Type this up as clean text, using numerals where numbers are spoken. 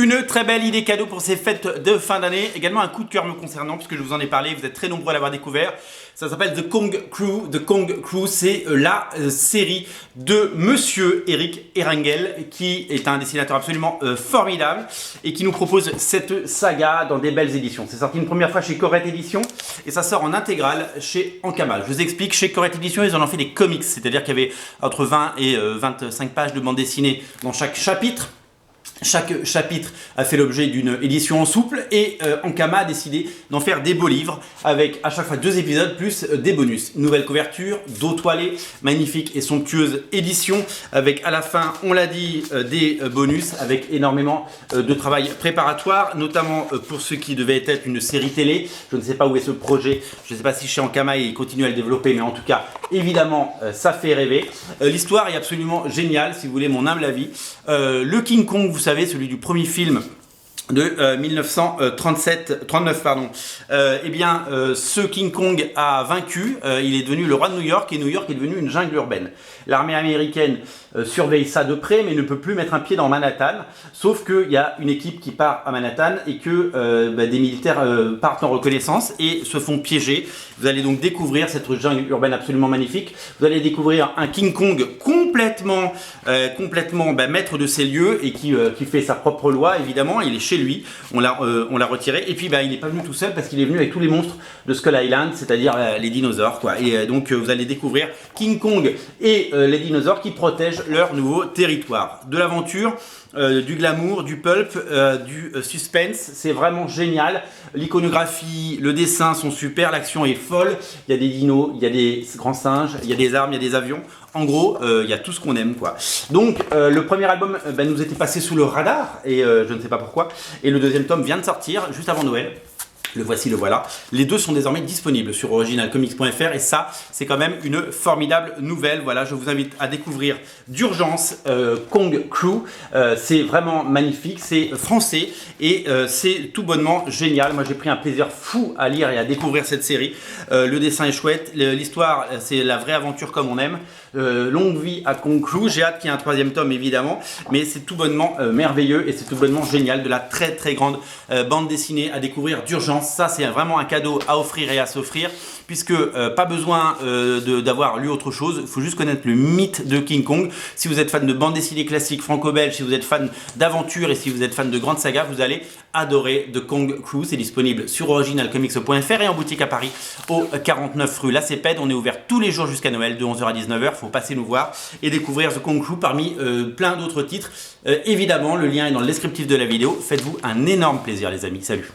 Une très belle idée cadeau pour ces fêtes de fin d'année. Également un coup de cœur me concernant puisque je vous en ai parlé, vous êtes très nombreux à l'avoir découvert. Ça s'appelle The Kong Crew. The Kong Crew, c'est la série de Monsieur Eric Erangel qui est un dessinateur absolument formidable et qui nous propose cette saga dans des belles éditions. C'est sorti une première fois chez Corette Éditions et ça sort en intégrale chez Ankama. Je vous explique, chez Corette Éditions, ils en ont fait des comics, c'est-à-dire qu'il y avait entre 20 et 25 pages de bande dessinée dans chaque chapitre. Chaque chapitre a fait l'objet d'une édition en souple et Ankama a décidé d'en faire des beaux livres avec à chaque fois 2 épisodes plus des bonus. Nouvelle couverture, dos toilé, magnifique et somptueuse édition avec à la fin, on l'a dit, des bonus avec énormément de travail préparatoire, notamment pour ce qui devait être une série télé. Je ne sais pas où est ce projet, je ne sais pas si chez Ankama il continue à le développer, mais en tout cas, évidemment, ça fait rêver. L'histoire est absolument géniale, si vous voulez mon humble avis. Le King Kong, vous savez, celui du premier film de 1939 pardon. Eh bien, ce King Kong a vaincu, il est devenu le roi de New York et New York est devenu une jungle urbaine. L'armée américaine surveille ça de près mais ne peut plus mettre un pied dans Manhattan, sauf qu'il y a une équipe qui part à Manhattan et que des militaires partent en reconnaissance et se font piéger. Vous allez donc découvrir cette jungle urbaine absolument magnifique. Vous allez découvrir un King Kong complètement maître de ses lieux et qui fait sa propre loi évidemment. Il est chez lui, on l'a retiré et puis il n'est pas venu tout seul parce qu'il est venu avec tous les monstres de Skull Island, c'est-à-dire les dinosaures quoi. Et donc vous allez découvrir King Kong et les dinosaures qui protègent leur nouveau territoire. De l'aventure, du glamour, du pulp, du suspense, c'est vraiment génial. L'iconographie, le dessin sont super, l'action est folle. Il y a des dinos, il y a des grands singes, il y a des armes, il y a des avions. En gros, il y a tout ce qu'on aime quoi. Donc le premier album nous était passé sous le radar et je ne sais pas pourquoi. Et le deuxième tome vient de sortir juste avant Noël. Le voici, le voilà. Les deux sont désormais disponibles sur originalcomics.fr et ça, c'est quand même une formidable nouvelle. Voilà, je vous invite à découvrir d'urgence Kong Crew. C'est vraiment magnifique, c'est français et c'est tout bonnement génial. Moi, j'ai pris un plaisir fou à lire et à découvrir cette série. Le dessin est chouette, l'histoire, c'est la vraie aventure comme on aime. Longue vie à Kong Crew. J'ai hâte qu'il y ait un 3e tome évidemment, mais c'est tout bonnement merveilleux et c'est tout bonnement génial. De la très très grande bande dessinée à découvrir d'urgence. Ça, c'est vraiment un cadeau à offrir et à s'offrir, puisque pas besoin d'avoir lu autre chose, il faut juste connaître le mythe de King Kong. Si vous êtes fan de bande dessinée classique franco-belge, si vous êtes fan d'aventure et si vous êtes fan de grandes sagas, vous allez adorer The Kong Crew. C'est disponible sur originalcomics.fr et en boutique à Paris au 49 rue La Cépède. On est ouvert tous les jours jusqu'à Noël de 11h à 19h. Il faut passer nous voir et découvrir The Kong Crew parmi plein d'autres titres. Évidemment, le lien est dans le descriptif de la vidéo. Faites-vous un énorme plaisir les amis. Salut!